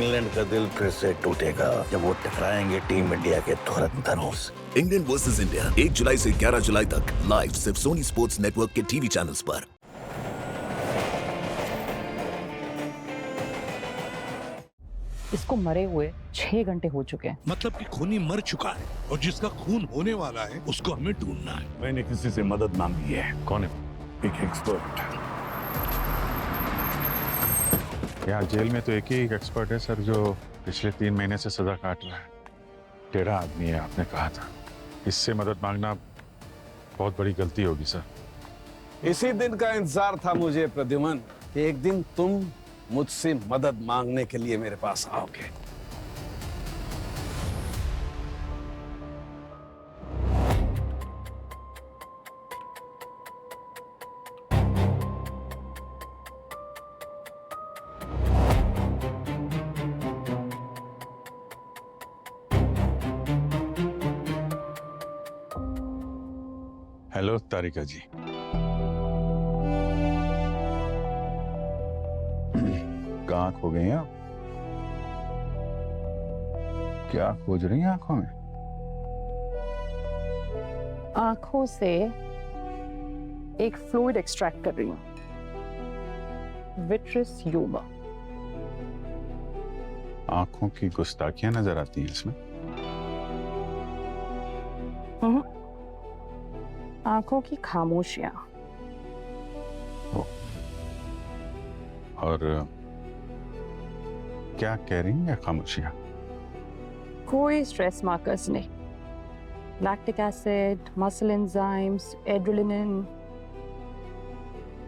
England का दिल फिर से टूटेगा जब वो टकराएंगे टीम इंडिया के धुरंधरों से। इंग्लैंड वर्सेस इंडिया 1 जुलाई से 11 जुलाई तक लाइव सिर्फ सोनी स्पोर्ट्स नेटवर्क के टीवी चैनल्स पर। इसको मरे हुए 6 घंटे हो चुके हैं। मतलब कि खूनी मर चुका है और जिसका खून होने वाला है उसको हमें ढूंढना है। मैंने किसी से मदद मांगी है। कौन है? एक एक्सपर्ट। यहाँ जेल में तो एक ही एक्सपर्ट है सर, जो पिछले 3 महीने से सजा काट रहा है। टेढ़ा आदमी है, आपने कहा था। इससे मदद मांगना बहुत बड़ी गलती होगी सर। इसी दिन का इंतजार था मुझे प्रद्युमन कि एक दिन तुम मुझसे मदद मांगने के लिए मेरे पास आओगे। हेलो तारिका जी। कहाँ खो गई हैं आप? क्या खोज रही हैं आंखों में? आंखों से एक फ्लूइड एक्सट्रैक्ट कर रही हूँ, विट्रस ह्यूमर। आंखों की गुस्ताखियां नजर आती हैं इसमें। आंखों की खामोशियां। और क्या कह रही हैं खामोशियां? कोई स्ट्रेस मार्कर्स नहीं। Lactic acid, muscle enzymes, adrenaline,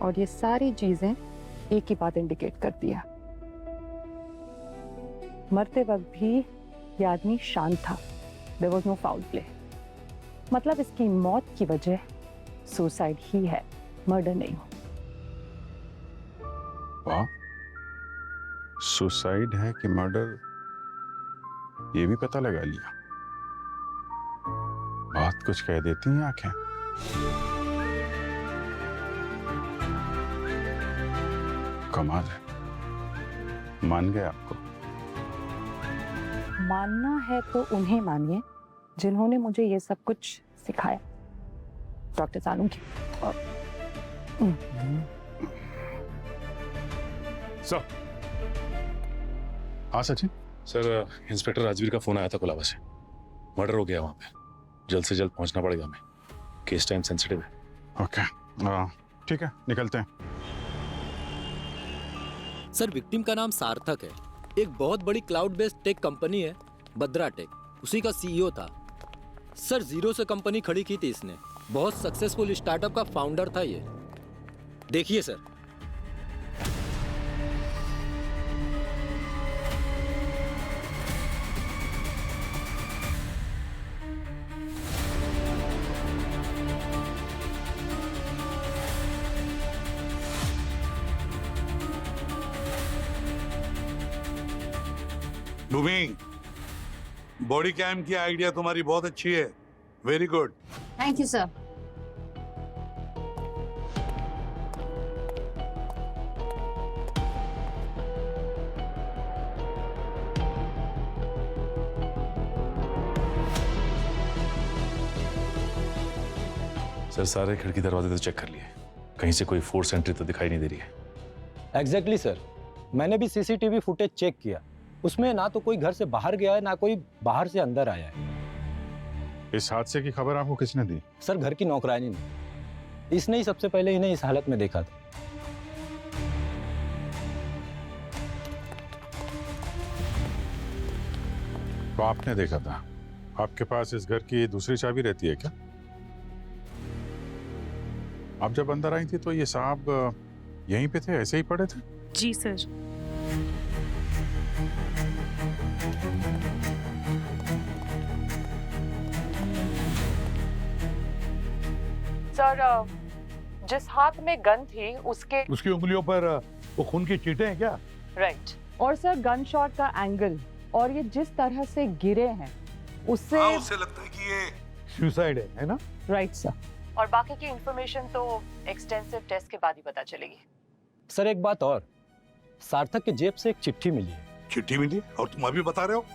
और ये सारी चीजें एक ही बात इंडिकेट करती है। मरते वक्त भी ये आदमी शांत था। There was no foul play। मतलब इसकी मौत की वजह सुसाइड ही है, मर्डर नहीं। वाह, सुसाइड है कि मर्डर, ये भी पता लगा लिया। बहुत कुछ कह देती हैं आंखें। कमाल है, मान गए आपको। मानना है तो उन्हें मानिए जिन्होंने मुझे ये सब कुछ सिखाया, डॉक्टर सालुंकी। सर, हाँ सचिन। सर, इंस्पेक्टर राजवीर का फोन आया था कोलाबा से। मर्डर हो गया वहां पे। जल्द से जल्द पहुंचना पड़ेगा हमें। केस टाइम सेंसिटिव है। ओके, ठीक है, निकलते हैं। सर, विक्टिम का नाम सार्थक है। एक बहुत बड़ी क्लाउड बेस्ड टेक कंपनी है, बद्रा टेक। उसी का सीईओ था। सर, जीरो से कंपनी खड़ी की थी इसने। बहुत सक्सेसफुल स्टार्टअप का फाउंडर था ये। देखिए सर। लुमिंग, बॉडी कैम की आइडिया तुम्हारी बहुत अच्छी है। Very good. Thank you sir. Sir, सारे खिड़की दरवाजे तो चेक कर लिए। कहीं से कोई फोर्स एंट्री तो दिखाई नहीं दे रही है। एग्जैक्टली सर, मैंने भी सीसीटीवी फुटेज चेक किया। उसमें ना तो कोई घर से बाहर गया है, ना कोई बाहर से अंदर आया है। इस हादसे की खबर आपको किसने दी? सर, घर की नौकरानी ने। इसने ही सबसे पहले इन्हें इस हालत में देखा था। तो आपने देखा था? आपके पास इस घर की दूसरी चाबी रहती है क्या? आप जब अंदर आई थी तो ये साहब यहीं पे थे, ऐसे ही पड़े थे? जी सर। सर, जिस हाथ में गन थी उसकी उंगलियों पर वो खून की चीटें हैं क्या? राइट। और सर, गन शॉट का एंगल और ये जिस तरह से गिरे हैं उससे लगता है कि ये सुसाइड है ना? Right sir. और बाकी की इंफॉर्मेशन तो एक्सटेंसिव टेस्ट के बाद ही पता चलेगी। सर, एक बात और, सार्थक के जेब से एक चिट्ठी मिली है। चिट्ठी मिली और तुम अभी बता रहे हो?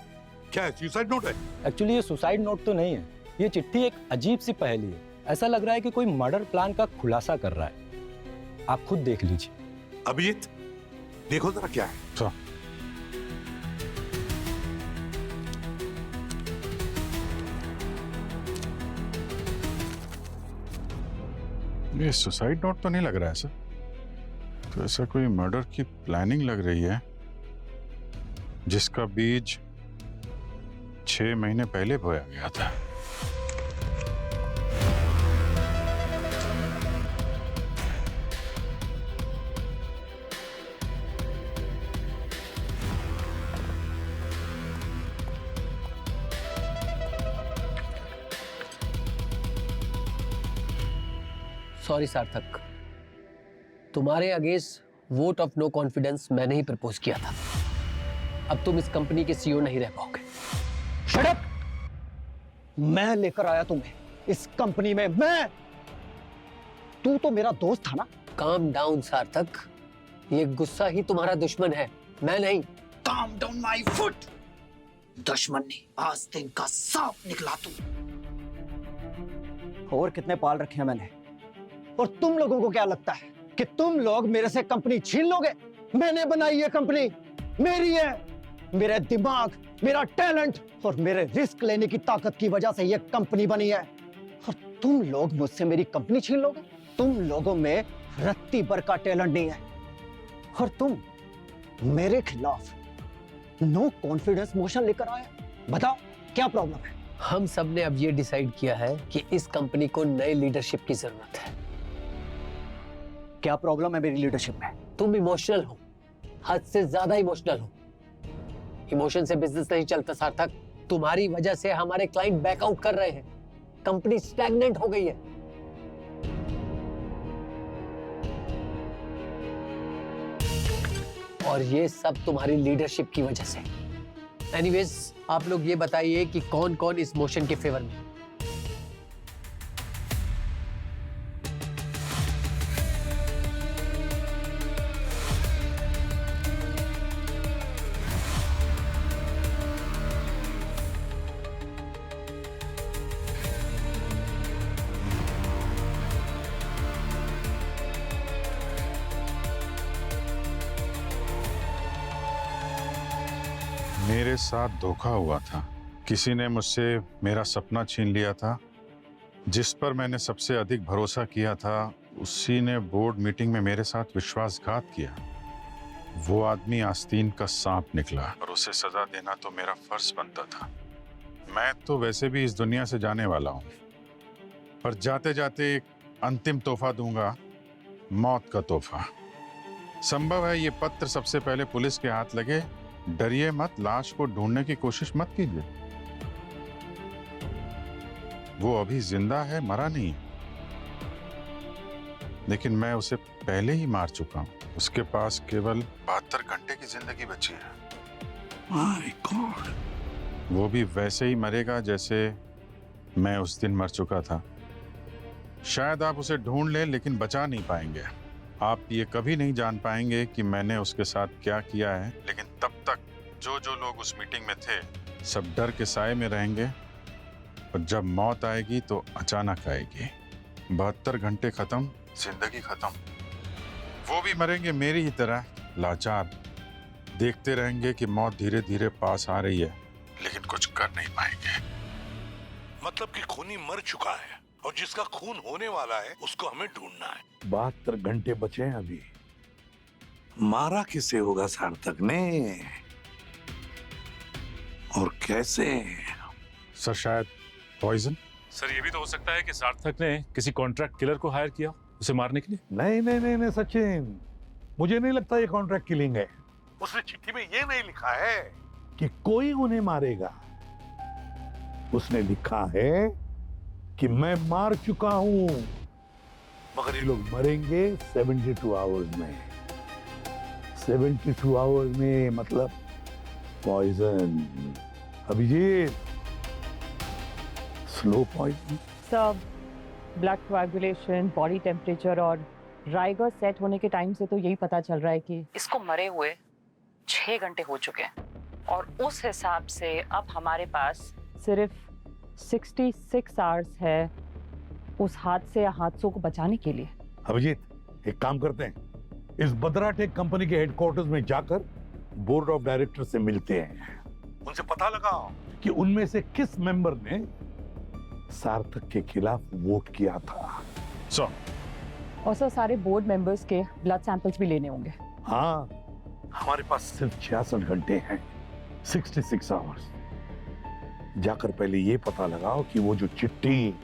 क्या है, सुसाइड नोट है? एक्चुअली ये सुसाइड नोट तो नहीं है, ये चिट्ठी एक अजीब सी पहेली है। ऐसा लग रहा है कि कोई मर्डर प्लान का खुलासा कर रहा है। आप खुद देख लीजिए। अभिजीत, देखो जरा क्या है। सर, ये सुसाइड नोट तो नहीं लग रहा है सर। तो ऐसा कोई मर्डर की प्लानिंग लग रही है जिसका बीज 6 महीने पहले बोया गया था। सॉरी सार्थक, तुम्हारे against vote of no confidence मैंने ही प्रपोज किया था। अब तुम इस कंपनी के सीईओ नहीं रह पाओगे। Shut up! मैं लेकर आया तुम्हें इस कंपनी में, मैं। तू तो मेरा दोस्त था ना। काम डाउन सार्थक, ये गुस्सा ही तुम्हारा दुश्मन है, मैं नहीं। Calm down my foot. दुश्मन नहीं, आज दिन का सांप निकला तू। और कितने पाल रखे हैं मैंने, और तुम लोगों को क्या लगता है कि तुम लोग मेरे से कंपनी छीन लोगे? मैंने बनाई ये कंपनी, मेरी है। मेरे दिमाग, मेरा टैलेंट और मेरे रिस्क लेने की ताकत की वजह से ये कंपनी बनी है। और तुम लोग मुझसे मेरी कंपनी छीन लोगे? तुम लोगों में रत्ती भर का टैलेंट नहीं है, और तुम मेरे खिलाफ नो कॉन्फिडेंस मोशन लेकर आए। बताओ क्या प्रॉब्लम है? हम सब ने अब ये डिसाइड किया है कि इस कंपनी को नए लीडरशिप की जरूरत है। क्या प्रॉब्लम है मेरी लीडरशिप में? तुम इमोशनल हो, हद से ज्यादा इमोशनल हो। इमोशन से बिजनेस नहीं चलता सार्थक। तुम्हारी वजह से हमारे क्लाइंट बैकआउट कर रहे हैं, कंपनी स्टैग्नेंट हो गई है। और ये सब तुम्हारी लीडरशिप की वजह से। एनीवेज, आप लोग ये बताइए कि कौन कौन इस मोशन के फेवर में? मेरे साथ धोखा हुआ था। किसी ने मुझसे मेरा सपना छीन लिया था। जिस पर मैंने सबसे अधिक भरोसा किया था, उसी ने बोर्ड मीटिंग में मेरे साथ विश्वासघात किया। वो आदमी आस्तीन का सांप निकला और उसे सजा देना तो मेरा फर्ज बनता था। मैं तो वैसे भी इस दुनिया से जाने वाला हूँ, पर जाते जाते एक अंतिम तोहफा दूंगा, मौत का तोहफा। संभव है ये पत्र सबसे पहले पुलिस के हाथ लगे। डरिए मत, लाश को ढूंढने की कोशिश मत कीजिए। वो अभी जिंदा है, मरा नहीं। लेकिन मैं उसे पहले ही मार चुका हूं। उसके पास केवल 72 घंटे की जिंदगी बची है। My God. वो भी वैसे ही मरेगा जैसे मैं उस दिन मर चुका था। शायद आप उसे ढूंढ लें, लेकिन बचा नहीं पाएंगे। आप ये कभी नहीं जान पाएंगे कि मैंने उसके साथ क्या किया है। लेकिन तब तक जो लोग उस मीटिंग में थे, सब डर के साए में रहेंगे। और जब मौत आएगी तो अचानक आएगी। 72 घंटे खत्म, जिंदगी खत्म। वो भी मरेंगे मेरी ही तरह, लाचार। देखते रहेंगे कि मौत धीरे धीरे पास आ रही है, लेकिन कुछ कर नहीं पाएंगे। मतलब कि खूनी मर चुका है और जिसका खून होने वाला है उसको हमें ढूंढना है। 72 घंटे बचे हैं अभी। मारा किसे होगा सार्थक ने, और कैसे? सर, शायद पॉइजन। सर, ये भी तो हो सकता है कि सार्थक ने किसी कॉन्ट्रैक्ट किलर को हायर किया उसे मारने के लिए। नहीं नहीं नहीं नहीं सचिन, मुझे नहीं लगता ये कॉन्ट्रैक्ट किलिंग है। उसने चिट्ठी में ये नहीं लिखा है कि कोई उन्हें मारेगा। उसने लिखा है कि मैं मार चुका हूं, मगर ये लोग मरेंगे 72 आवर्स में। 72 आवर्स में मतलब पॉइजन। Abhijeet, slow poison. सब ब्लड कोआगुलेशन, बॉडी टेम्परेचर और राइगर सेट होने के टाइम से तो यही पता चल रहा है कि इसको मरे हुए 6 घंटे हो चुके हैं और उस हिसाब से अब हमारे पास सिर्फ 66 आवर्स है उस हादसे या हादसों को बचाने के लिए। अभिजीत, एक काम करते हैं, इस बद्रा टेक कंपनी के हेडक्वार्टर्स में जाकर बोर्ड ऑफ डायरेक्टर से मिलते हैं, उनसे पता लगाओ कि उनमें से किस मेंबर ने सार्थक के खिलाफ वोट किया था। सो और सर सारे बोर्ड मेंबर्स के ब्लड सैंपल्स भी लेने होंगे। हाँ, हमारे पास सिर्फ 66 घंटे हैं, 66 आवर्स। जाकर पहले ये पता लगाओ कि वो जो चिट्ठी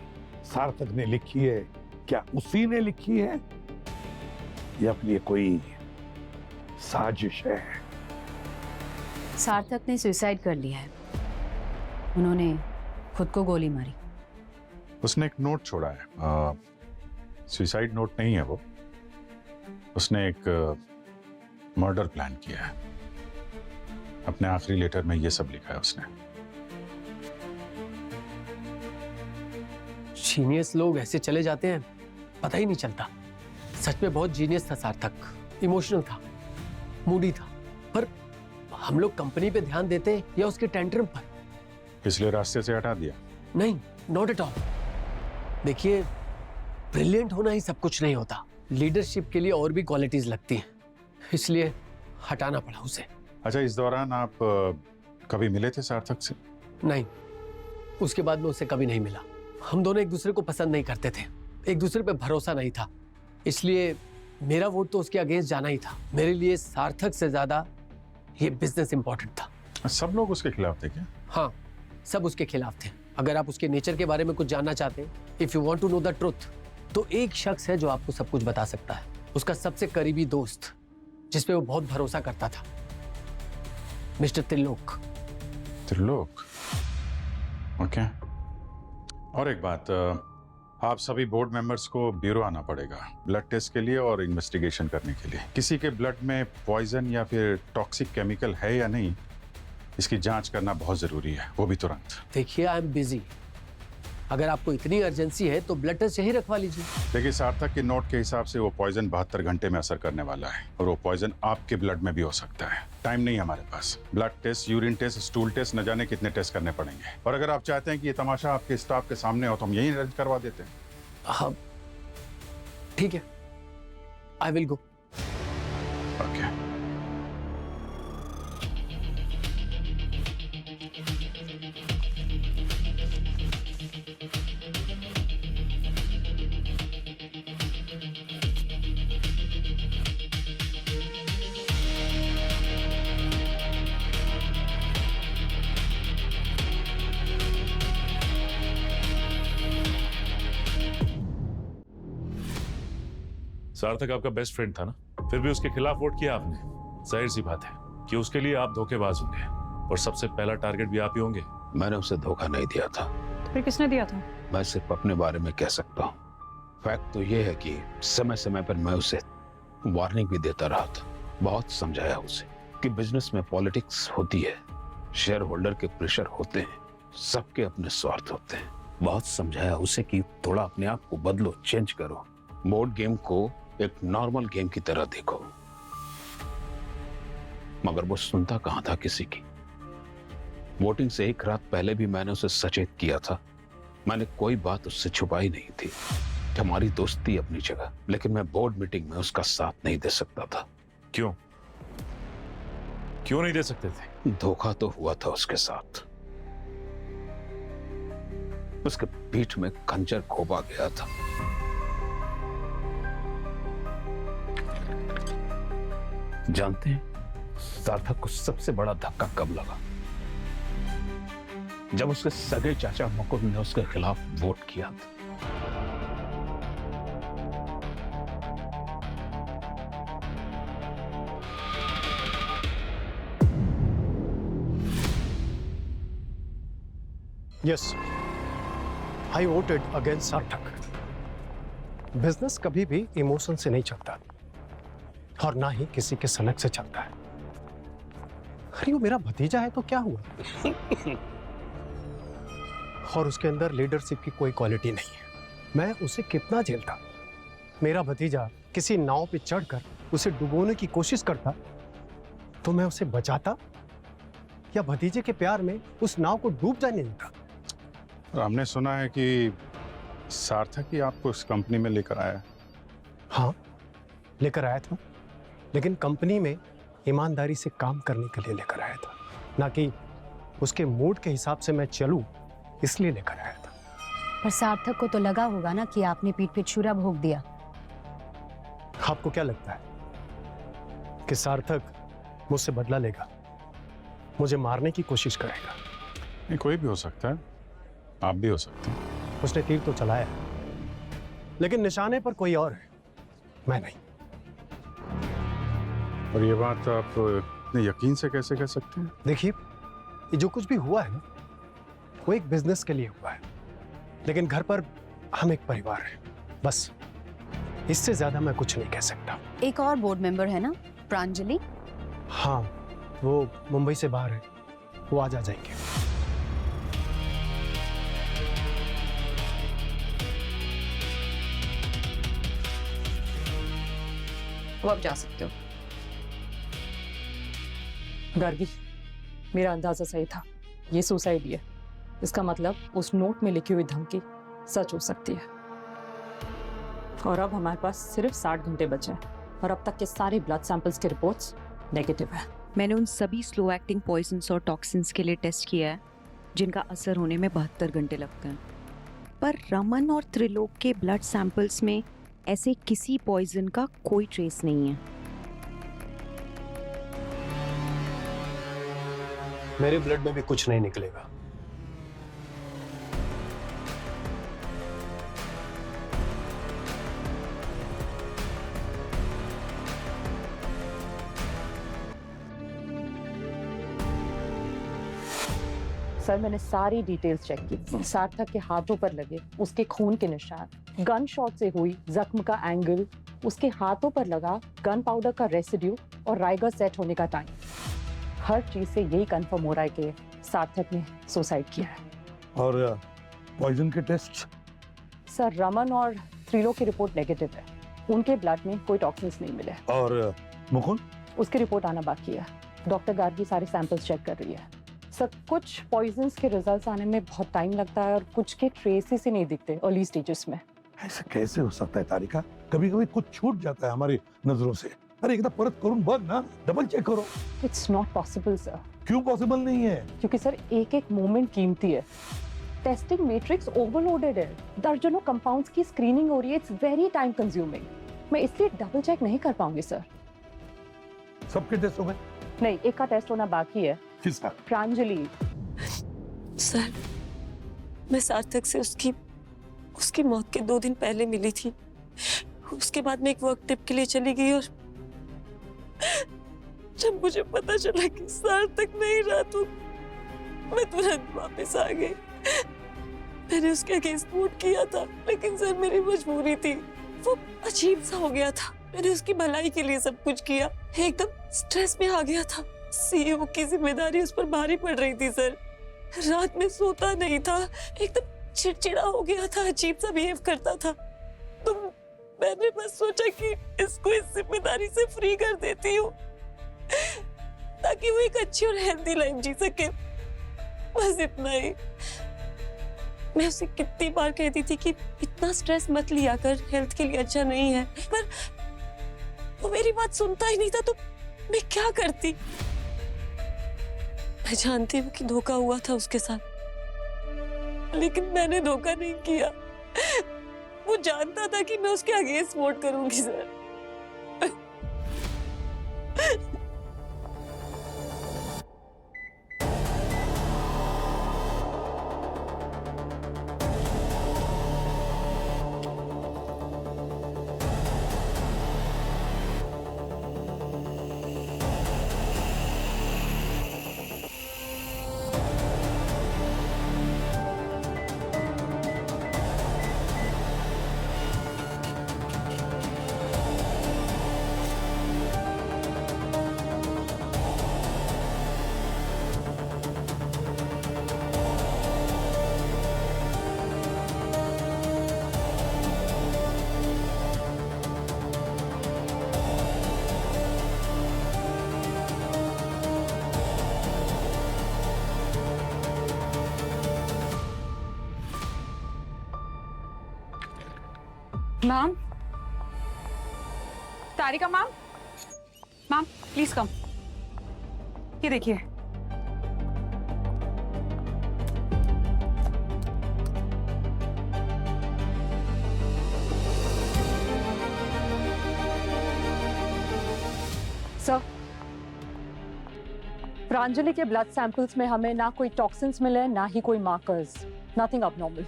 सार्थक ने लिखी है, क्या उसी ने लिखी है या फिर ये कोई साजिश है। सार्थक ने सुसाइड कर लिया है, उन्होंने खुद को गोली मारी। उसने एक नोट छोड़ा है, सुसाइड नोट नहीं है वो, उसने एक मर्डर प्लान किया है। अपने आखिरी लेटर में ये सब लिखा है उसने। जीनियस लोग ऐसे चले जाते हैं, पता ही नहीं चलता। सच में बहुत जीनियस था सार्थक, इमोशनल था, मूडी था, पर हम लोग कंपनी पे ध्यान देते हैं या उसके टेंट्रम पर? इसलिए रास्ते से हटा दिया? नहीं, नॉट एट ऑल। देखिए, ब्रिलियंट होना ही सब कुछ नहीं होता, लीडरशिप के लिए और भी क्वालिटीज लगती हैं, इसलिए हटाना पड़ा उसे। अच्छा, इस दौरान आप कभी मिले थे सार्थक से? नहीं, उसके बाद मैं उससे कभी नहीं मिला। हम दोनों एक दूसरे को पसंद नहीं करते थे, एक दूसरे पे भरोसा नहीं था, इसलिए मेरा वोट तो उसके अगेंस्ट जाना ही था। मेरे लिए सार्थक से ज्यादा ये बिजनेस इंपॉर्टेंट था। सब लोग उसके खिलाफ थे क्या? हाँ, सब उसके खिलाफ थे। अगर आप उसके नेचर के बारे में कुछ जानना चाहते हैं, if you want to know the truth, तो एक शख्स है जो आपको सब कुछ बता सकता है, उसका सबसे करीबी दोस्त, जिसपे वो बहुत भरोसा करता था, मिस्टर त्रिलोक। त्रिलोक, ओके। और एक बात, आप सभी बोर्ड मेंबर्स को ब्यूरो आना पड़ेगा ब्लड टेस्ट के लिए और इन्वेस्टिगेशन करने के लिए। किसी के ब्लड में पॉइजन या फिर टॉक्सिक केमिकल है या नहीं, इसकी जांच करना बहुत जरूरी है, वो भी तुरंत। देखिए, आई एम बिजी, अगर आपको इतनी अर्जेंसी है तो ब्लड टेस्ट यही रखवा लीजिए। देखिए, सार्थक के नोट के हिसाब से वो पॉइजन 72 घंटे में असर करने वाला है और वो पॉइजन आपके ब्लड में भी हो सकता है। टाइम नहीं है हमारे पास। Blood test, urine test, stool test, न जाने कितने टेस्ट करने पड़ेंगे। और अगर आप चाहते हैं कि ये तमाशा आपके स्टाफ के सामने हो तो हम यही अरेंज करवा देते हैं। हाँ, ठीक है, आई विल गो। ओके। सार्थक आपका बेस्ट फ्रेंड था ना, फिर भी उसके खिलाफ वोट किया आपने। जाहिर सी बात है कि उसके लिए आप धोखेबाज होंगे और सबसे पहला टारगेट भी आप ही होंगे। मैंने उसे धोखा नहीं दिया था। तो फिर किसने दिया था? मैं सिर्फ अपने बारे में कह सकता हूँ। फैक्ट तो ये है कि समय समय पर मैं उसे वार्निंग भी देता रहा था, बहुत समझाया उसे कि बिजनेस में पॉलिटिक्स होती है, शेयर होल्डर के प्रेशर होते हैं, सबके अपने स्वार्थ होते हैं। बहुत समझाया उसे कि थोड़ा अपने आप को बदलो, चेंज करो, बोर्ड गेम को एक नॉर्मल गेम की तरह देखो। मगर वो सुनता कहां था किसी की। वोटिंग से एक रात पहले भी मैंने उसे सचेत किया था। मैंने कोई बात उससे छुपाई नहीं थी। हमारी दोस्ती अपनी जगह, लेकिन मैं बोर्ड मीटिंग में उसका साथ नहीं दे सकता था। क्यों? क्यों नहीं दे सकते थे? धोखा तो हुआ था उसके साथ। उसके पीठ में खंजर घोंपा गया था। जानते हैं सार्थक को सबसे बड़ा धक्का कब लगा? जब उसके सगे चाचा मुकुंद ने उसके खिलाफ वोट किया था। यस, आई वोटेड अगेंस्ट सार्थक। बिजनेस कभी भी इमोशन से नहीं चलता और ना ही किसी के सनक से चलता है। अरे वो मेरा भतीजा है तो क्या हुआ? और उसके अंदर लीडरशिप की कोई क्वालिटी नहीं है। मैं उसे कितना झेलता। मेरा भतीजा किसी नाव पे चढ़कर उसे डुबोने की कोशिश करता तो मैं उसे बचाता या भतीजे के प्यार में उस नाव को डूब जाने देता। और हमने सुना है कि सार्थक ही आपको इस कंपनी में लेकर आया। हाँ, लेकर आया था, लेकिन कंपनी में ईमानदारी से काम करने के लिए लेकर आया था, ना कि उसके मूड के हिसाब से मैं चलूं इसलिए लेकर आया था। पर सार्थक को तो लगा होगा ना कि आपने पीठ पे छुरा भोंक दिया। आपको क्या लगता है कि सार्थक मुझसे बदला लेगा, मुझे मारने की कोशिश करेगा? नहीं, कोई भी हो सकता है, आप भी हो सकते हैं। उसने तीर तो चलाया है, लेकिन निशाने पर कोई और है, मैं नहीं। और ये बात आप इतने यकीन से कैसे कह सकते हैं? देखिए, ये जो कुछ भी हुआ है ना, वो एक बिजनेस के लिए हुआ है, लेकिन घर पर हम एक परिवार हैं, बस इससे ज्यादा मैं कुछ नहीं कह सकता। एक और बोर्ड मेंबर है ना, प्रांजलि? हाँ, वो मुंबई से बाहर है, वो आज आ जाएंगे। तो आप जा सकते हो। गर्गी, मेरा अंदाजा सही था, ये सुसाइड ही है। इसका मतलब उस नोट में लिखी हुई धमकी सच हो सकती है। और अब हमारे पास सिर्फ 60 घंटे बचे हैं और अब तक के सारे ब्लड सैंपल्स के रिपोर्ट्स नेगेटिव है। मैंने उन सभी स्लो एक्टिंग पॉइजन्स और टॉक्सिन्स के लिए टेस्ट किया है जिनका असर होने में 72 घंटे लगते हैं, पर रमन और त्रिलोक के ब्लड सैंपल्स में ऐसे किसी पॉइजन का कोई ट्रेस नहीं है। मेरे ब्लड में भी कुछ नहीं निकलेगा। सर, मैंने सारी डिटेल्स चेक की। सार्थक के हाथों पर लगे उसके खून के निशान, गन शॉट से हुई जख्म का एंगल, उसके हाथों पर लगा गन पाउडर का रेसिड्यू और राइगर सेट होने का टाइम, हर चीज से यही कंफर्म हो रहा है कि सार्थक ने सुसाइड किया है। और पॉइजन के टेस्ट? सर, रमन और त्रिलोक की रिपोर्ट नेगेटिव है, उनके ब्लड में कोई टॉक्सिन्स नहीं मिले। और मुकुंद? उसकी रिपोर्ट आना बाकी है। डॉक्टर गार्गी सारे सैंपल्स चेक कर रही है। सर, कुछ पॉइजन्स के रिजल्ट्स आने में बहुत टाइम लगता है और कुछ के ट्रेसेस ही नहीं दिखते अर्ली स्टेजेस में। ऐसा कैसे हो सकता है तारिका? कभी कभी कुछ छूट जाता है हमारी नजरों से। अरे एकदा परत करून बघ ना, डबल चेक करो। It's not possible sir. क्यों पॉसिबल नहीं है? क्योंकि सर एक एक मोमेंट कीमती है। टेस्टिंग मैट्रिक्स ओवरलोडेड है, दर्जनों कंपाउंड्स की स्क्रीनिंग हो रही है। It's very time consuming. मैं इसलिए डबल चेक नहीं कर पाऊंगी सर। सबके टेस्ट हो गए? नहीं, एक का टेस्ट होना बाकी है। किसका? प्रांजलि। सर, मैं सार्थक से उसकी मौत के 2 दिन पहले मिली थी। उसके बाद मैं एक वर्क ट्रिप के लिए चली गई और जब मुझे पता चला कि सार्थक नहीं रहा तो मैं तुरंत वापस आ गई। मैंने उसके अगेंस्ट वोट किया था, लेकिन सर मेरी मजबूरी थी। वो अजीब सा हो गया था। मैंने उसकी भलाई के लिए सब कुछ किया। एकदम स्ट्रेस में आ गया था। सीईओ की जिम्मेदारी उस पर भारी पड़ रही थी सर। रात में सोता नहीं था, एकदम चिड़चिड़ा हो गया था, अजीब सा बिहेव करता था। तो मैंने बस सोचा कि इसको इस जिम्मेदारी से फ्री कर देती हूँ ताकि वो एक अच्छी और हेल्दी लाइफ जी सके। बस इतना ही। मैं उसे कितनी बार कहती थी कि इतना स्ट्रेस मत लिया कर, हेल्थ के लिए अच्छा नहीं है, पर वो मेरी बात सुनता ही नहीं था। तो मैं क्या करती? मैं जानती हूँ कि धोखा हुआ था उसके साथ, लेकिन मैंने धोखा नहीं किया। वो जानता था कि मैं उसके अगेंस्ट वोट करूंगी sir. Ma'am, Tarika ma'am, ma'am please come. ये देखिए। सर, प्रांजलि के ब्लड सैंपल्स में हमें ना कोई टॉक्सिन्स मिले, ना ही कोई मार्कर्स, नथिंग अबनॉर्मल।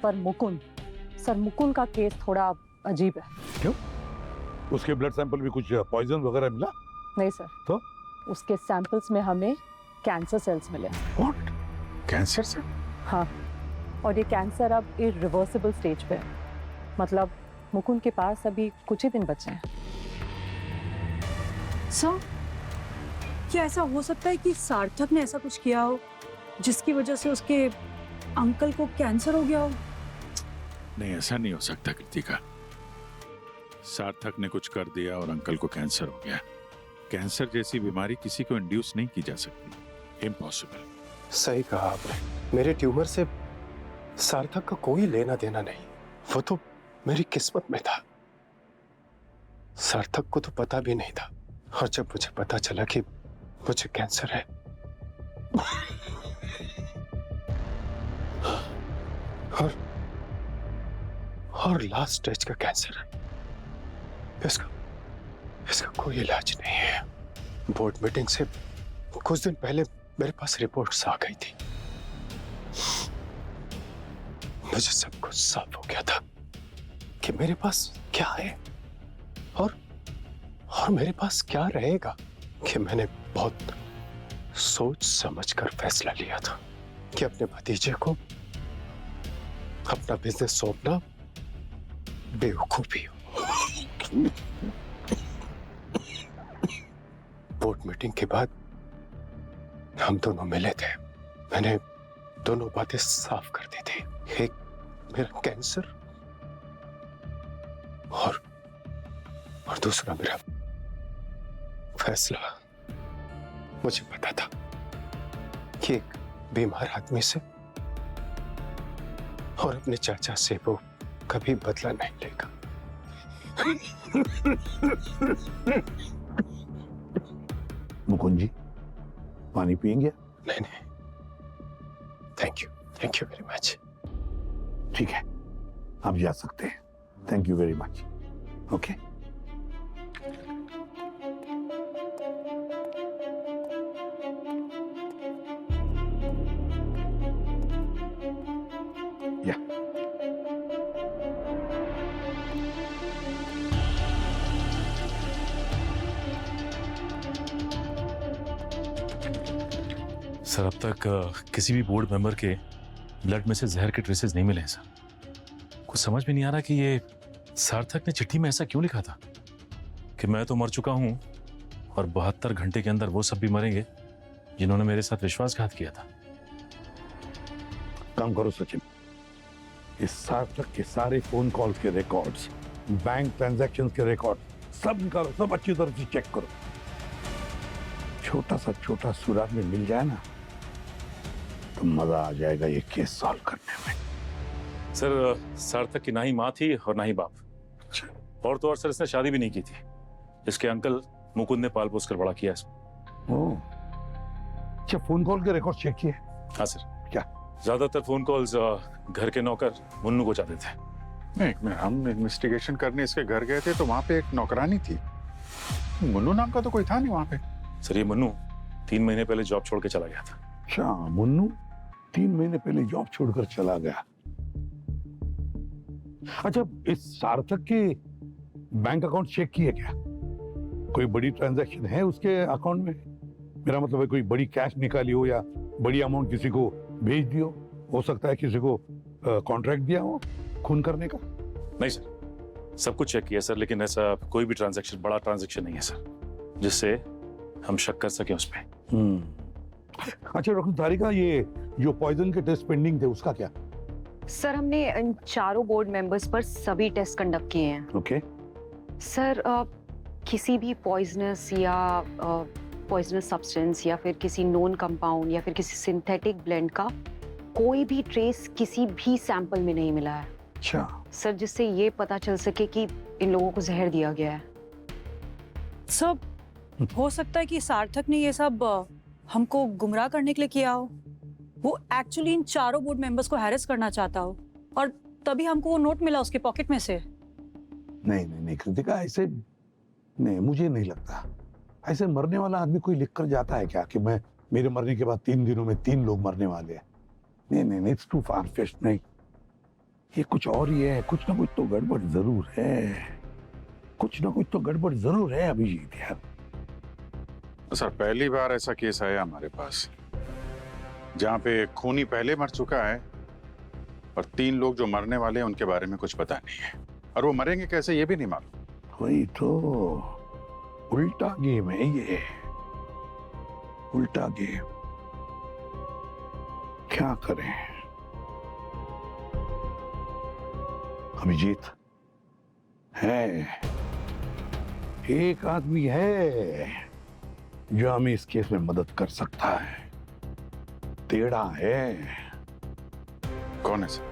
पर मुकुंद, सर मुकुंद का केस थोड़ा अजीब है। क्यों? उसके ब्लड सैंपल में कुछ पॉइजन वगैरह मिला? नहीं सर। तो उसके सैंपल्स में हमें कैंसर सेल्स मिले। व्हाट? कैंसर से? हाँ, और ये कैंसर अब इरिवर्सिबल स्टेज पे है। मतलब मुकुंद के पास अभी कुछ ही दिन बचे हैं। सर, क्या ऐसा हो सकता है कि सार्थक ने ऐसा कुछ किया हो जिसकी वजह से उसके अंकल को कैंसर हो गया हो? नहीं, ऐसा नहीं हो सकता कृतिका। सार्थक ने कुछ कर दिया और अंकल को कैंसर हो गया। कैंसर जैसी बीमारी किसी को इंड्यूस नहीं की जा सकती, इम्पॉसिबल। सही कहा आपने। मेरे ट्यूमर से सार्थक का कोई लेना देना नहीं, वो तो मेरी किस्मत में था। सार्थक को तो पता भी नहीं था, और जब मुझे पता चला कि मुझे कैंसर है, और लास्ट स्टेज का कैंसर है, इसका कोई इलाज नहीं है। बोर्ड मीटिंग से कुछ दिन पहले मेरे पास रिपोर्ट्स आ गई थी। मुझे सब कुछ साफ हो गया था कि मेरे पास क्या है और मेरे पास क्या रहेगा। कि मैंने बहुत सोच समझकर फैसला लिया था कि अपने भतीजे को अपना बिजनेस सौंपना बेवकूफी हो। बोर्ड मीटिंग के बाद हम दोनों मिले थे। मैंने दोनों बातें साफ कर दी थी, एक मेरा कैंसर और दूसरा मेरा फैसला। मुझे पता था कि एक बीमार आदमी से और अपने चाचा से वो कभी बदला नहीं लेगा। मुकुंद जी, पानी पिएंगे? नहीं, थैंक यू वेरी मच। ठीक है, आप जा सकते हैं। Thank you very much. Okay. Sir, अब तक किसी भी बोर्ड मेंबर के ब्लड में से जहर के ट्रेसेस नहीं मिले हैं सर। कुछ समझ में नहीं आ रहा कि ये सार्थक ने चिट्ठी में ऐसा क्यों लिखा था कि मैं तो मर चुका हूं और 72 घंटे के अंदर वो सब भी मरेंगे जिन्होंने मेरे साथ विश्वासघात किया था। काम करो सचिन, इस सार्थक के सारे फोन कॉल के रिकॉर्ड्स, बैंक ट्रांजैक्शंस के रिकॉर्ड सब निकालो, सब अच्छी तरह से चेक करो। छोटा सुराग में मिल जाए ना तो मजा आ जाएगा ये केस सॉल्व करने में। सर, सार्थक की ना ही माँ थी और ना ही बाप। और तो और सर, इसने शादी भी नहीं की थी। इसके अंकल मुकुंद ने पाल पोस कर बड़ा किया इसको। ओह, अच्छा, फोन कॉल के रिकॉर्ड चेक किए? हाँ सर। क्या? ज्यादातर फोन कॉल्स घर के नौकर मुन्नू को जाते थे। नहीं, हम इन्वेस्टिगेशन करने इसके घर गए थे तो वहां पे एक नौकरानी थी, मुन्नू नाम का तो कोई था नहीं वहां पे। सर, ये मुन्नू 3 महीने पहले जॉब छोड़ के चला गया था। अच्छा, मुन्नू 3 महीने पहले जॉब छोड़कर चला गया। अच्छा, इस सार्थक के बैंक अकाउंट चेक किए क्या? कोई बड़ी ट्रांजैक्शन है उसके अकाउंट में? मेरा मतलब है कोई बड़ी कैश निकाली हो या बड़ी अमाउंट किसी को भेज दी हो सकता है किसी को कॉन्ट्रैक्ट दिया हो खून करने का। नहीं सर, सब कुछ चेक किया सर, लेकिन ऐसा कोई भी ट्रांजैक्शन, बड़ा ट्रांजैक्शन नहीं है सर जिससे हम शक कर सके उस पर। अच्छा डॉक्टर तारिका, ये जो पॉइजन के टेस्ट पेंडिंग थे उसका क्या? सर, हमने इन चारों बोर्ड मेंबर्स पर सभी टेस्ट कंडक्ट किए हैं। ओके। सर, किसी भी पॉइजनस या पॉइजनस सब्सटेंस या फिर किसी नॉन कंपाउंड या फिर किसी सिंथेटिक ब्लेंड का कोई भी ट्रेस किसी भी सैंपल में नहीं मिला है। अच्छा। सर, जिससे ये पता चल सके कि इन लोगों को जहर दिया गया है। सब हो सकता है कि सार्थक ने ये सब हमको गुमराह करने के लिए किया हो। वो एक्चुअली इन चारों बोर्ड मेंबर्स को हैरेस करना चाहता हो और तभी हमको वो नोट मिला उसके पॉकेट में से। नहीं नहीं नहीं कृतिका, ऐसे नहीं, मुझे नहीं लगता। ऐसे मरने वाला आदमी कोई लिख कर जाता है क्या कि मैं मेरे मरने के बाद 3 दिनों में 3 लोग मरने वाले हैं? नहीं नहीं नहीं, इट्स टू फार फेच्ड। नहीं, ये कुछ और ही है। कुछ ना कुछ तो गड़बड़ जरूर है। कुछ ना कुछ तो गड़बड़ जरूर है अभिजीत यार। सर, पहली बार ऐसा केस आया हमारे पास जहाँ पे खूनी पहले मर चुका है और 3 लोग जो मरने वाले हैं उनके बारे में कुछ पता नहीं है, और वो मरेंगे कैसे ये भी नहीं मालूम। वही तो, उल्टा गेम है ये, उल्टा गेम। क्या करें अभिजीत? है एक आदमी है जो हमें इस केस में मदद कर सकता है। टेढ़ा है। कौन है सर?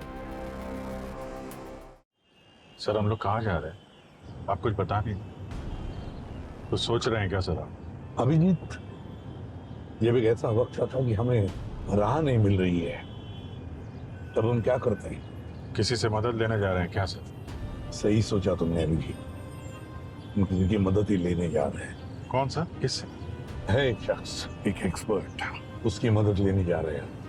सर, हम लोग कहाँ जा रहे हैं? आप कुछ बता नहीं, तो सोच रहे हैं क्या सर आप? अभिजीत, ये भी ऐसा वक्त था कि हमें राह नहीं मिल रही है, तब हम क्या करते हैं? किसी से मदद लेने जा रहे हैं क्या सर? सही सोचा तुमने अभिजीत, हम किसी की मदद ही लेने जा रहे हैं। कौन सा? किससे? है एक शख्स, एक एक्सपर्ट, उसकी मदद लेने जा रहे हैं।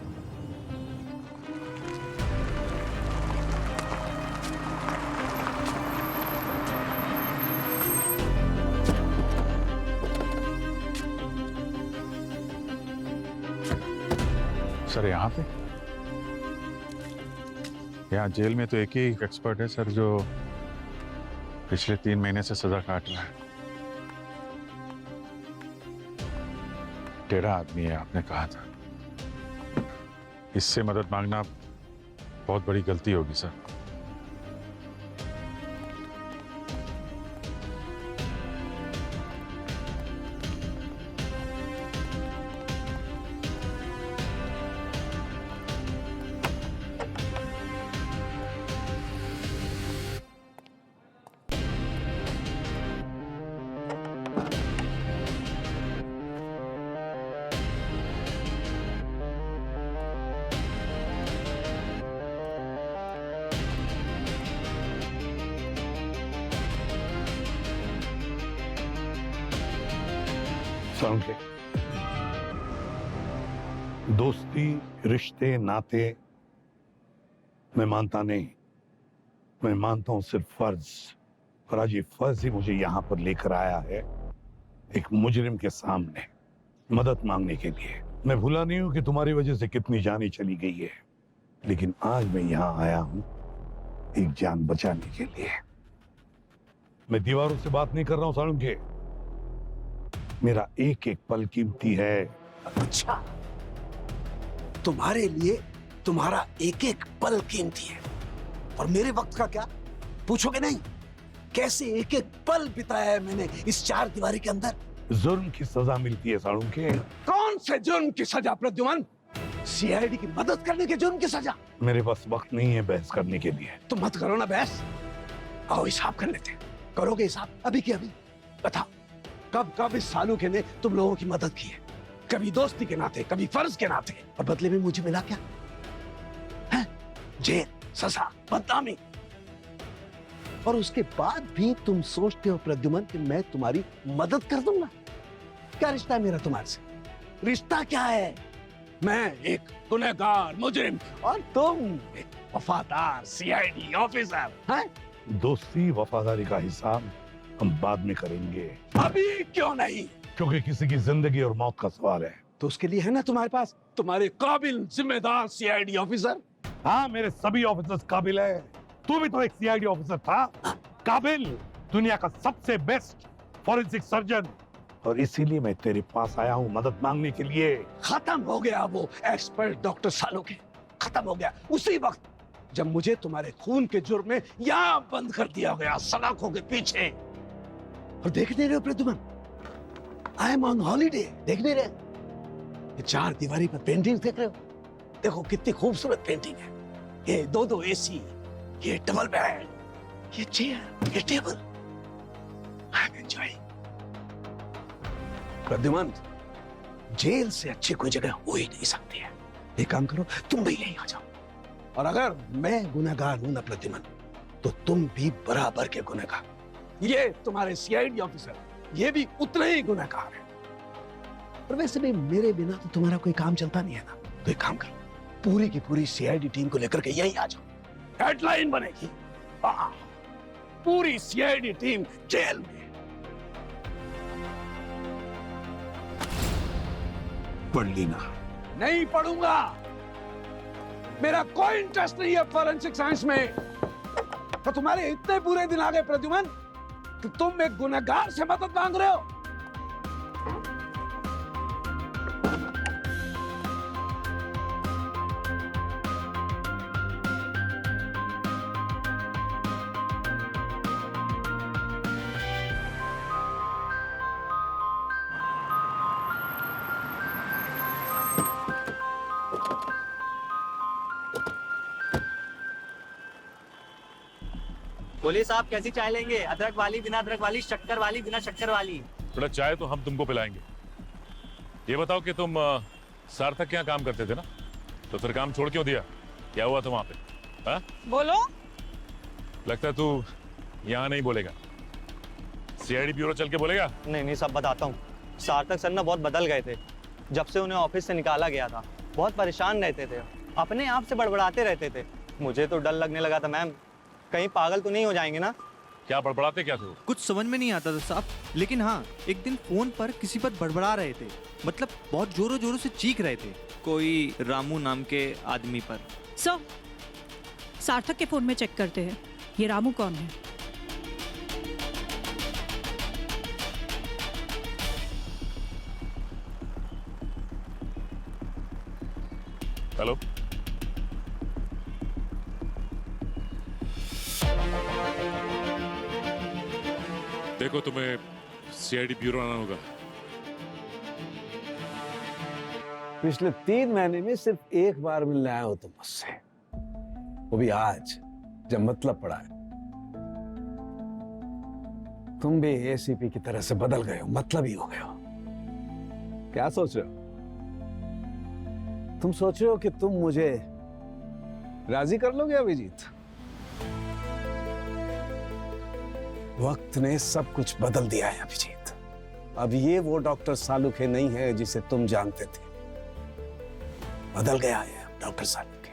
सर, यहाँ पे? यहाँ जेल में तो एक ही एक्सपर्ट है सर जो पिछले 3 महीने से सजा काट रहा है। टेढ़ा आदमी है, आपने कहा था। इससे मदद मांगना बहुत बड़ी गलती होगी सर। समझे? दोस्ती, रिश्ते, नाते मैं मानता नहीं। मैं मानता हूं सिर्फ फर्ज। और आज ये फर्ज ही मुझे यहां पर लेकर आया है, एक मुजरिम के सामने मदद मांगने के लिए। मैं भूला नहीं हूं कि तुम्हारी वजह से कितनी जानें चली गई है, लेकिन आज मैं यहां आया हूं एक जान बचाने के लिए। मैं दीवारों से बात नहीं कर रहा हूं सालुंके। मेरा एक एक पल कीमती है। अच्छा, तुम्हारे लिए तुम्हारा एक एक पल कीमती है, और मेरे वक्त का क्या? पूछोगे नहीं कैसे एक एक पल बिताया है मैंने इस 4 दीवारी के अंदर? जुर्म की सजा मिलती है सालुंके। कौन से जुर्म की सजा प्रद्युमन? सीआईडी की मदद करने के जुर्म की सजा? मेरे पास वक्त नहीं है बहस करने के लिए। तो मत करो ना बहस, आओ हिसाब कर लेते हैं। करोगे हिसाब अभी की अभी? बताओ, कब कब इस सालुके ने तुम लोगों की मदद की है? कभी दोस्ती के नाते, कभी फर्ज के नाते, और बदले में मुझे मिला क्या? है? जेल, सजा, बदनामी। और उसके बाद भी तुम सोचते हो प्रद्युमन कि मैं तुम्हारी मदद कर दूंगा? क्या रिश्ता है मेरा तुम्हारे से? रिश्ता क्या है? मैं एक गुनहगार मुजरिम और तुम एक वफादार सीआईडी ऑफिसर। हैं? दोस्ती वफादारी का हिसाब हम बाद में करेंगे। अभी क्यों नहीं? क्योंकि किसी की जिंदगी और मौत का सवाल है। तो उसके लिए है ना तुम्हारे पास तुम्हारे काबिल जिम्मेदार सीआईडी ऑफिसर। हाँ, मेरे सभी ऑफिसर्स काबिल है। तू भी तो एक सीआईडी ऑफिसर था, काबिल, दुनिया का सबसे बेस्ट फॉरेंसिक सर्जन। और इसीलिए मैं तेरे पास आया हूँ मदद मांगने के लिए। खत्म हो गया वो एक्सपर्ट डॉक्टर सालुके, खत्म हो गया उसी वक्त जब मुझे तुम्हारे खून के जुर्म में यहाँ बंद कर दिया गया, सलाखों के पीछे। और देख नहीं रहे हो Pradyuman, I am on holiday, देख नहीं रहे? ये 4 दीवारी पर पेंटिंग देख रहे हो? देखो कितनी खूबसूरत पेंटिंग है। ये 2-2 एसी, ये डबल बेड, ये चेयर, ये table, I am enjoying. Pradyuman, jail से अच्छी कोई जगह हो ही नहीं सकती है। एक काम करो, तुम भी यहीं आ जाओ, और अगर मैं गुनहगार हूं ना प्रद्युमन, तो तुम भी बराबर के गुनहगार। ये तुम्हारे सीआईडी ऑफिसर, ये भी उतने ही गुनहगार है। और वैसे भी मेरे बिना तो तुम्हारा कोई काम चलता नहीं है ना, तो एक काम करो, पूरी की पूरी सीआईडी टीम को लेकर के यहीं आ जाओ, हेडलाइन बनेगी, हाँ, पूरी सीआईडी टीम जेल में। पढ़ लेना। नहीं पढ़ूंगा, मेरा कोई इंटरेस्ट नहीं है फॉरेंसिक साइंस में। तो तुम्हारे इतने पूरे दिन आ गए प्रद्युमन कि तुम एक गुनहगार से मदद मांग रहे हो। बोलिए साहब, कैसी चाय लेंगे? अदरक वाली, बिना अदरक वाली, शक्कर वाली, बिना शक्कर वाली? थोड़ा चाय तो हम तुमको पिलाएंगे। ये बताओ कि तुम सार्थक के यहाँ काम करते थे ना, तो फिर काम छोड़ क्यों दिया? क्या हुआ था वहां पे? हा? बोलो। लगता है तू यहाँ नहीं बोलेगा, सीआईडी ब्यूरो चल के बोलेगा? नहीं नहीं सब बताता हूँ। सार्थक सर ना बहुत बदल गए थे जब से उन्हें ऑफिस से निकाला गया था। बहुत परेशान रहते थे, अपने आप से बड़बड़ाते रहते थे। मुझे तो डर लगने लगा था मैम, कहीं पागल तो नहीं हो जाएंगे ना। क्या बड़बड़ाते क्या थे? कुछ समझ में नहीं आता था साहब, लेकिन हाँ एक दिन फोन पर किसी पर बड़बड़ा रहे थे, मतलब बहुत जोरों जोरों से चीख रहे थे, कोई रामू नाम के आदमी पर। सर, सार्थक के फोन में चेक करते हैं, ये रामू कौन है? हेलो, देखो तुम्हें सीआईडी ब्यूरो आना होगा। पिछले 3 महीने में सिर्फ एक बार मिलने आए हो तुम मुझसे, वो भी आज जब मतलब पड़ा है। तुम भी एसीपी की तरह से बदल गए हो, मतलब ही हो गए हो। क्या सोच रहे हो? तुम सोच रहे हो कि तुम मुझे राजी कर लोगे अभिजीत? वक्त ने सब कुछ बदल दिया है अभिजीत। अब ये वो डॉक्टर सालुखे नहीं है जिसे तुम जानते थे। बदल गया है डॉक्टर सालुखे।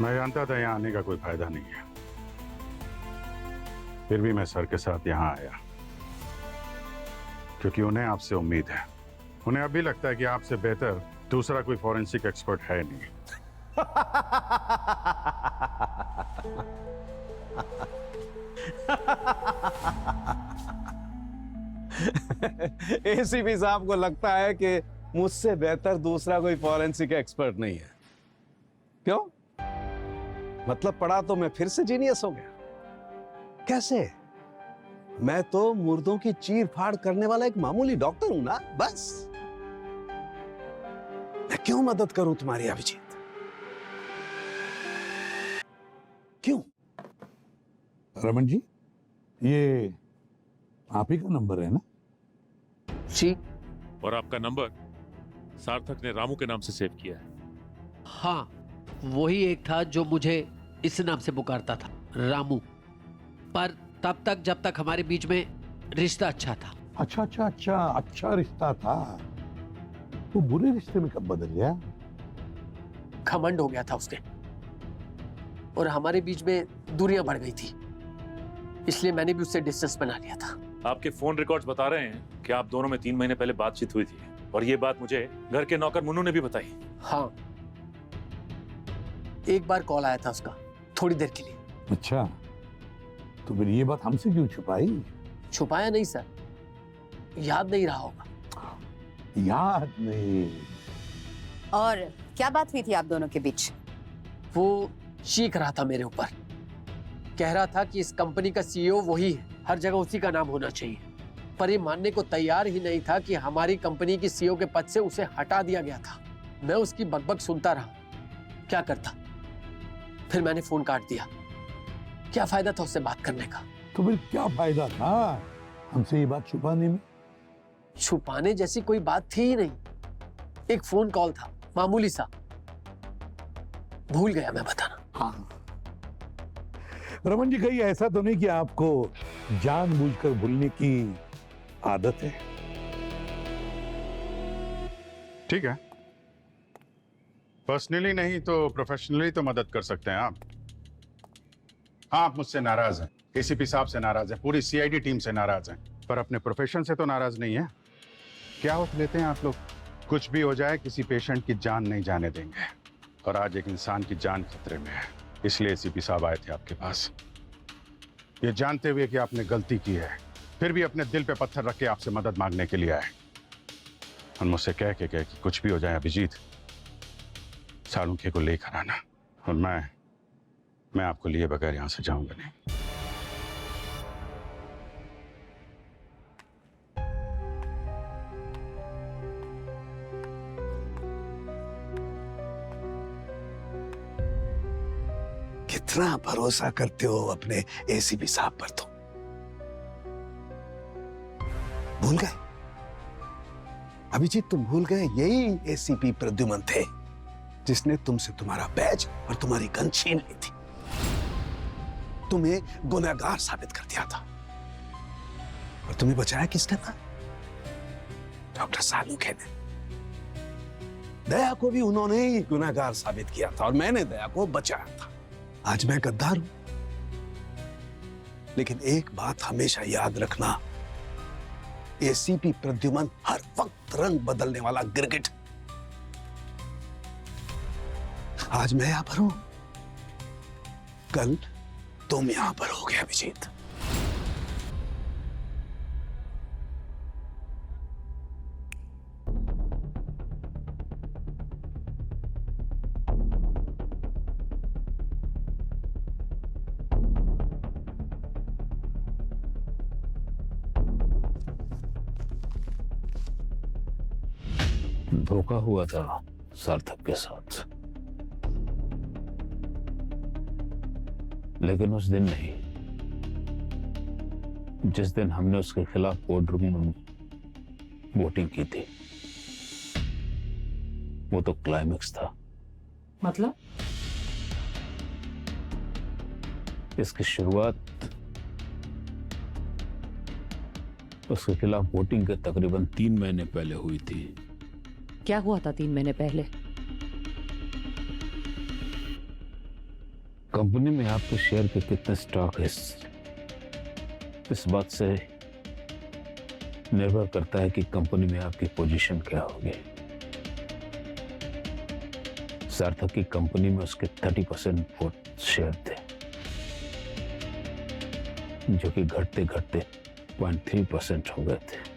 मैं जानता था यहाँ आने का कोई फायदा नहीं है, फिर भी मैं सर के साथ यहाँ आया, क्योंकि उन्हें आपसे उम्मीद है। उन्हें अब भी लगता है कि आपसे बेहतर दूसरा कोई फॉरेंसिक एक्सपर्ट है नहीं। एसीपी साहब को लगता है कि मुझसे बेहतर दूसरा कोई फॉरेंसिक एक्सपर्ट नहीं है। क्यों? मतलब पड़ा तो मैं फिर से जीनियस हो गया? कैसे? मैं तो मुर्दों की चीर फाड़ करने वाला एक मामूली डॉक्टर हूं ना, बस। मैं क्यों मदद करूं तुम्हारी अभिजीत? क्यों? रमन जी, ये आप ही का नंबर है ना? जी। और आपका नंबर सार्थक ने रामू के नाम से सेव किया है। हाँ, वही एक था जो मुझे इस नाम से पुकारता था, रामू। पर तब तक जब तक हमारे बीच में रिश्ता अच्छा था। अच्छा रिश्ता था। वो बुरे रिश्ते में कब बदल गया? घमंड हो गया था उसके, और हमारे बीच में दूरियां बढ़ गई थी, इसलिए मैंने भी उससे डिस्टेंस बना लिया था। आपके फोन रिकॉर्ड्स बता रहे हैं कि आप दोनों में 3 महीने पहले बातचीत हुई थी, और ये बात मुझे घर के नौकर मुन्नू ने भी बताई। हाँ, एक बार कॉल आया था उसका, थोड़ी देर के लिए। अच्छा, तो फिर ये बात हमसे क्यों छुपाई? छुपाया नहीं सर, याद नहीं रहा होगा। याद नहीं? और क्या बात हुई थी आप दोनों के बीच? वो चीख रहा था मेरे ऊपर, कह रहा था कि इस कंपनी का सीईओ वही है, हर जगह उसी का नाम होना चाहिए। पर ये मानने को तैयार ही नहीं था कि हमारी कंपनी की सीईओ के पद से उसे हटा दिया गया था। मैं उसकी बकबक सुनता रहा, क्या करता? फिर मैंने फोन काट दिया। क्या फायदा था उससे बात करने का? तो फिर क्या फायदा था हमसे ये बात छुपाने में? छुपाने जैसी कोई बात थी ही नहीं। एक फोन कॉल था, मामूली सा। भूल गया मैं बताना। हाँ रमन जी, कहीं ऐसा तो नहीं कि आपको जानबूझकर भूलने की आदत है? ठीक है, पर्सनली नहीं तो प्रोफेशनली तो मदद कर सकते हैं आप। हाँ, आप मुझसे नाराज हैं, एसीपी साहब से नाराज हैं, पूरी सीआईडी टीम से नाराज हैं, पर अपने प्रोफेशन से तो नाराज नहीं है। क्या होप लेते हैं आप लोग? कुछ भी हो जाए, किसी पेशेंट की जान नहीं जाने देंगे, और आज एक इंसान की जान खतरे में है, इसलिए एसीपी साहब आए थे आपके पास। ये जानते हुए कि आपने गलती की है, फिर भी अपने दिल पे पत्थर रख के आपसे मदद मांगने के लिए आए। और मुझसे कह के कि कुछ भी हो जाए अभिजीत, सालुंखे को लेकर आना, और मैं आपको लिए बगैर यहां से जाऊंगा नहीं। कितना भरोसा करते हो अपने एसीपी साहब पर? तो भूल गए अभिजीत, तुम भूल गए यही एसीपी प्रद्युमन थे जिसने तुमसे तुम्हारा बैज और तुम्हारी गन छीन ली थी, तुम्हें गुनहगार साबित कर दिया था। और तुम्हें बचाया किसने था? डॉक्टर सालुंखे ने। दया को भी उन्होंने ही गुनहगार साबित किया था और मैंने दया को बचाया था। आज मैं गद्दार हूं, लेकिन एक बात हमेशा याद रखना, एसीपी प्रद्युमन हर वक्त रंग बदलने वाला गिरगिट। आज मैं यहां पर हूं, कल तुम यहां पर होगे अभिजीत। धोखा हुआ था सार्थक के साथ, लेकिन उस दिन नहीं, जिस दिन हमने उसके खिलाफ कोर्ट रूम में वोटिंग की थी। वो तो क्लाइमेक्स था। मतलब? इसकी शुरुआत उसके खिलाफ वोटिंग के तकरीबन 3 महीने पहले हुई थी। क्या हुआ था 3 महीने पहले? कंपनी में आपके शेयर के कितने स्टॉक है, इस बात से निर्भर करता है कि कंपनी में आपकी पोजीशन क्या होगी। सार्थक की कंपनी में उसके 30% शेयर थे, जो कि घटते घटते 0.3% हो गए थे।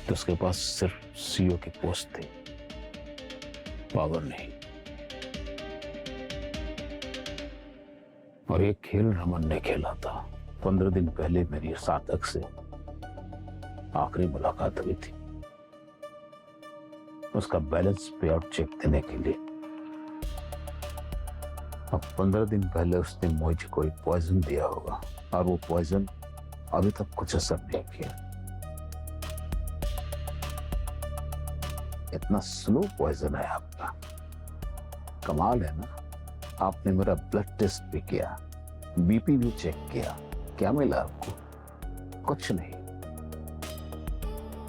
तो उसके पास सिर्फ सीईओ की पोस्ट थी, पावर नहीं। और ये खेल रमन ने खेला था। 15 दिन पहले मेरी सार्थक से आखिरी मुलाकात हुई थी, उसका बैलेंस पे आउट चेक देने के लिए। अब 15 दिन पहले उसने मुझे कोई पॉइजन दिया होगा, और वो पॉइजन अभी तक कुछ असर नहीं किया। इतना स्लो पॉइजन है आपका, कमाल है ना। आपने मेरा ब्लड टेस्ट भी किया, बीपी भी चेक किया, क्या मिला आपको? कुछ नहीं।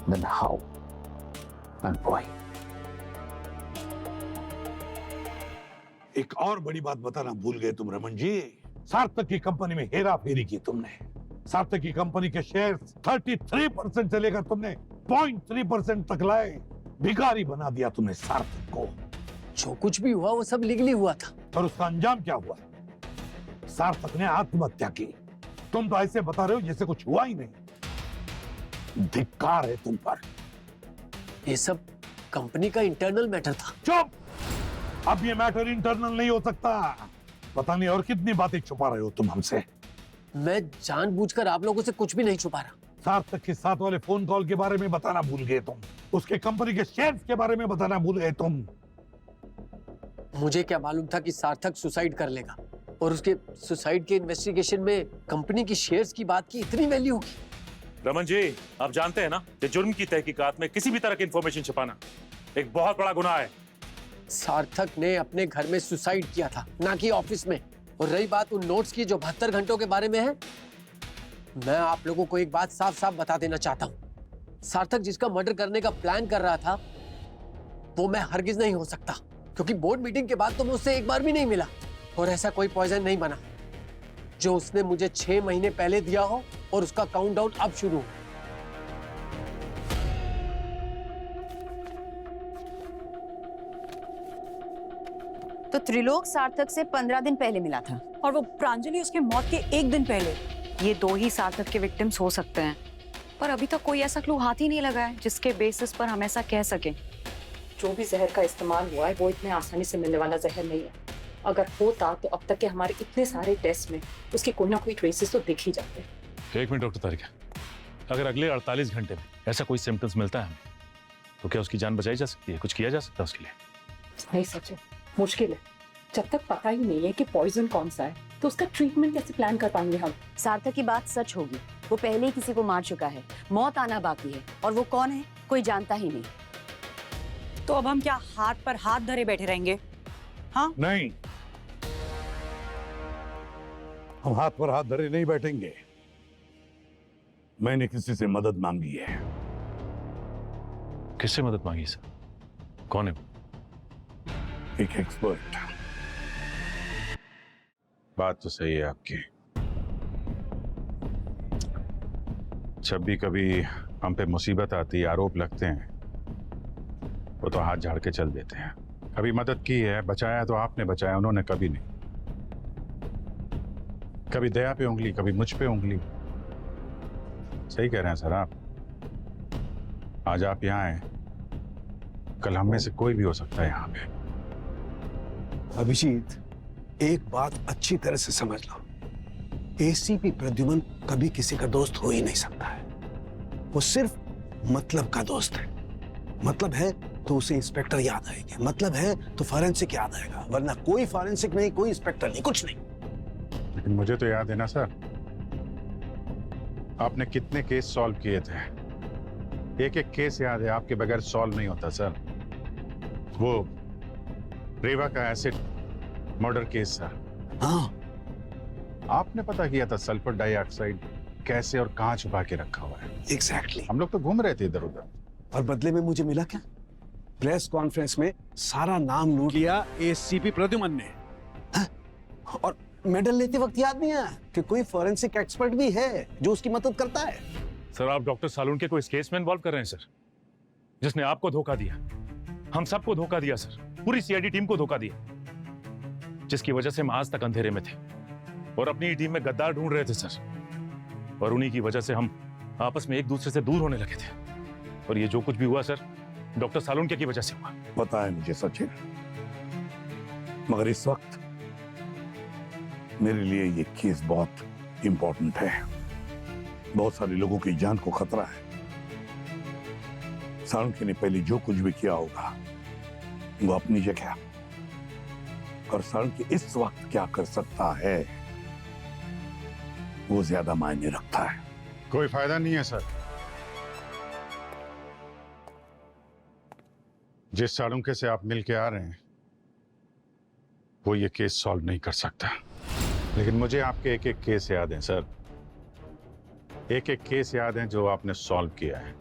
Then how and why? एक और बड़ी बात बताना भूल गए तुम रमन जी। सार्थक की कंपनी में हेरा फेरी की तुमने। सार्थक की कंपनी के शेयर 33% से लेकर तुमने 0.3% तक लाए। भिखारी बना दिया तुमने सार्थक को। जो कुछ भी हुआ वो सब लीगली हुआ था। और उसका अंजाम क्या हुआ? सार्थक ने आत्महत्या की। तुम तो ऐसे बता रहे हो जैसे कुछ हुआ ही नहीं। धिक्कार है तुम पर। ये सब कंपनी का इंटरनल मैटर था। चुप! अब ये मैटर इंटरनल नहीं हो सकता। पता नहीं और कितनी बातें छुपा रहे हो तुम हमसे। मैं जानबूझकर आप लोगों से कुछ भी नहीं छुपा रहा। सार्थक के साथ वाले फोन कॉल के बारे में बताना भूल गए तुम। उसके कंपनी के शेयर्स के बारे में बताना भूल गए तुम। मुझे क्या मालूम था कि सार्थक सुसाइड कर लेगा और उसके सुसाइड के इन्वेस्टिगेशन में कंपनी की शेयर्स की बात की इतनी वैल्यू होगी। रमन जी, आप जानते हैं ना कि जुर्म की तहकीकात में किसी भी तरह की इंफॉर्मेशन छुपाना एक बहुत बड़ा गुनाह है। सार्थक ने अपने घर में सुसाइड किया था, ना कि ऑफिस में। और रही बात उन नोट्स की जो 72 घंटों के बारे में है, मैं आप लोगों को एक बात साफ साफ बता देना चाहता हूं। सार्थक जिसका मर्डर करने का प्लान कर रहा था वो मैं हरगिज नहीं हो सकता, क्योंकि बोर्ड मीटिंग के बाद तो मुझसे एक बार भी नहीं मिला और ऐसा कोई पॉइजन नहीं बना जो उसने मुझे 6 महीने पहले दिया हो और उसका काउंटडाउन अब शुरू हो। तो त्रिलोक सार्थक से 15 दिन पहले मिला था और वो प्रांजलि उसके मौत के 1 दिन पहले। ये 2 ही सार्थक के विक्टिम्स हो सकते हैं, पर अभी तक कोई ऐसा क्लू हाथ ही नहीं लगा है जिसके बेसिस पर हम ऐसा कह सकें। जो भी जहर का इस्तेमाल हुआ है वो इतने आसानी से मिलने वाला जहर नहीं है। अगर होता तो अब तक के हमारे इतने सारे टेस्ट में उसके कोई ना कोई ट्रेसेस तो दिख ही जाते। 1 मिनट डॉक्टर तारिका, अगर अगले 48 घंटे में ऐसा कोई सिम्टम्स मिलता है हमें, तो क्या उसकी जान बचाई जा सकती है? कुछ किया जा सकता है उसके लिए? नहीं सचिन, मुश्किल है। जब तक पता ही नहीं है कि पॉइजन कौन सा है तो उसका ट्रीटमेंट कैसे प्लान कर पाएंगे हम? सार्थक की बात सच होगी, वो पहले ही किसी को मार चुका है, मौत आना बाकी है, और वो कौन है कोई जानता ही नहीं। तो अब हम क्या हाथ पर हाथ धरे बैठे रहेंगे? हाँ नहीं, हम हाथ पर हाथ धरे नहीं बैठेंगे। मैंने किसी से मदद मांगी है। किससे मदद मांगी सर? कौन है? एक एक्सपर्ट। बात तो सही है आपकी। जब भी कभी हम पे मुसीबत आती, आरोप लगते हैं, वो तो हाथ झाड़ के चल देते हैं। कभी मदद की है, बचाया तो आपने बचाया, उन्होंने कभी नहीं। कभी दया पे उंगली, कभी मुझ पे उंगली। सही कह रहे हैं सर आप। आज आप यहाँ हैं, कल हम में से कोई भी हो सकता है यहाँ पे। अभिजीत, एक बात अच्छी तरह से समझ लो, एसीपी प्रद्युमन कभी किसी का दोस्त हो ही नहीं सकता है। वो सिर्फ मतलब का दोस्त है। मतलब है तो उसे इंस्पेक्टर याद आएंगे, मतलब है तो फॉरेंसिक याद आएगा, वरना कोई फॉरेंसिक नहीं, कोई इंस्पेक्टर नहीं, कुछ नहीं। लेकिन मुझे तो याद है ना सर, आपने कितने केस सॉल्व किए थे। एक एक केस याद है, आपके बगैर सॉल्व नहीं होता सर। वो रेवा का एसिड मर्डर केस सर, हाँ, आपने पता किया था सल्फर डाइऑक्साइड कैसे और कहां छुपा के रखा हुआ है। एग्जैक्टली। हम लोग तो घूम रहे थे इधर उधर, और बदले में मुझे मिला क्या? प्रेस कॉन्फ्रेंस में सारा नाम नोट किया एसीपी प्रद्युमन ने। हाँ? और मेडल लेते वक्त याद नहीं आया कि कोई फॉरेंसिक एक्सपर्ट भी है जो उसकी मदद करता है। सर, आप डॉक्टर सालून को इस केस में इन्वॉल्व कर रहे हैं सर, जिसने आपको धोखा दिया, हम सबको धोखा दिया सर, पूरी सीआईडी टीम को धोखा दिया, जिसकी वजह से हम आज तक अंधेरे में थे और अपनी टीम में गद्दार ढूंढ रहे थे सर। और उन्हीं की वजह से हम आपस में एक दूसरे से दूर होने लगे थे। और ये जो कुछ भी हुआ सर, डॉक्टर सालून की वजह से हुआ। पता है मुझे सचिन, मगर इस वक्त मेरे लिए ये केस बहुत इंपॉर्टेंट है। बहुत सारे लोगों की जान को खतरा है। सालुंके ने पहले जो कुछ भी किया होगा वो अपनी जगह, और सालुंके इस वक्त क्या कर सकता है वो ज्यादा मायने रखता है। कोई फायदा नहीं है सर। जिस सालुंके से आप मिल के आ रहे हैं वो ये केस सॉल्व नहीं कर सकता। लेकिन मुझे आपके एक एक केस याद हैं सर, एक एक केस याद हैं जो आपने सॉल्व किया है।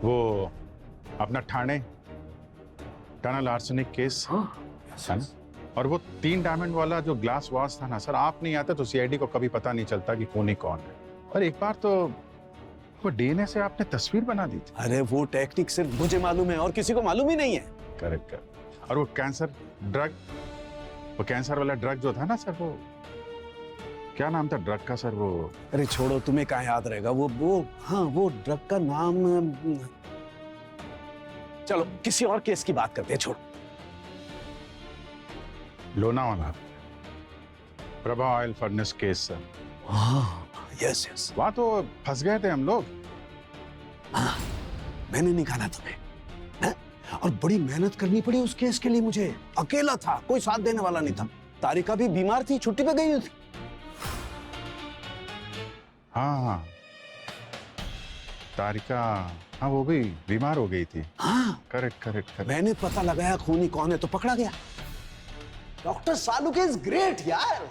वो अपना ठाणे टनल आर्सेनिक केस, है ना? और वो 3 डायमंड वाला जो ग्लास वॉश था ना सर, आप नहीं आता तो सीआईडी को कभी पता नहीं चलता कि खूनी कौन है। और एक बार तो वो डीएनए से आपने तस्वीर बना दी थी। अरे वो टेक्निक सिर्फ मुझे मालूम है और किसी को मालूम ही नहीं है। Correct correct. और वो कैंसर ड्रग, वो कैंसर वाला ड्रग जो था ना सर, वो क्या नाम था ड्रग का सर? वो अरे छोड़ो, तुम्हें कहाँ याद रहेगा वो हाँ, वो ड्रग का नाम। चलो किसी और केस की बात करते हैं, छोड़ो। Lonavala Prabha oil furnace case sir. हाँ, यस यस। वहां तो फंस गए थे हम लोग। हाँ, मैंने निकाला तुम्हें, है? और बड़ी मेहनत करनी पड़ी उस केस के लिए मुझे। अकेला था, कोई साथ देने वाला नहीं था। तारिका भी बीमार थी, छुट्टी पे गई हुई थी। हाँ, तारिका, हाँ वो भी बीमार हो गई थी। हाँ करेक्ट करेक्ट। मैंने पता लगाया खूनी कौन है तो पकड़ा गया। डॉक्टर सालुके इज ग्रेट यार।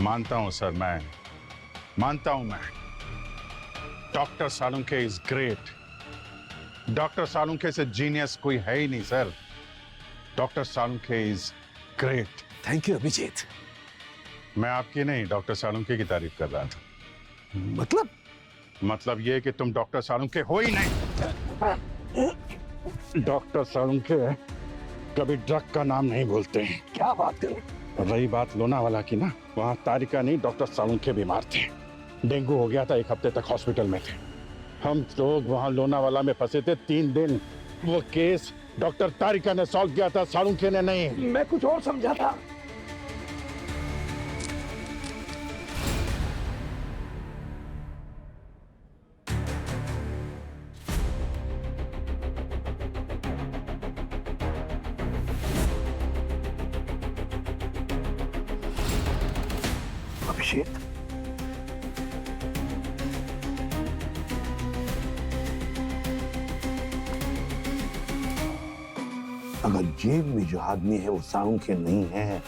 मानता हूं सर, मैं मानता हूं मैं। Doctor Salunkhe is great. Doctor Salunkhe से जीनियस कोई है ही नहीं sir. Doctor Salunkhe is great. Thank you Abhijeet. मैं आपकी नहीं, डॉक्टर सालुंखे की तारीफ कर रहा था। मतलब ये कि तुम डॉक्टर सालुंखे हो ही नहीं। डॉक्टर सालुंखे कभी ड्रग का नाम नहीं बोलते हैं। क्या बात कर रहे? रही बात लोनावाला की ना, वहाँ तारिका नहीं डॉक्टर सालुंखे बीमार थे। डेंगू हो गया था, 1 हफ्ते तक हॉस्पिटल में थे। हम लोग वहाँ लोनावाला में फंसे थे 3 दिन। वो केस डॉक्टर तारिका ने सॉल्व किया था, सालुंखे ने नहीं। मैं कुछ और समझा था। अभिषेक, अगर जेल में जो आदमी है वो सालुंखे नहीं है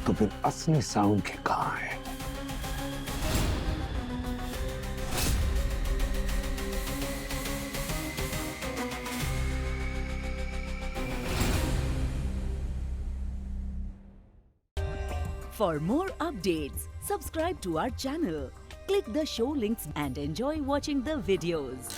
तो फिर असली सालुंखे कहाँ है? For more updates, subscribe to our channel, click the show links and enjoy watching the videos.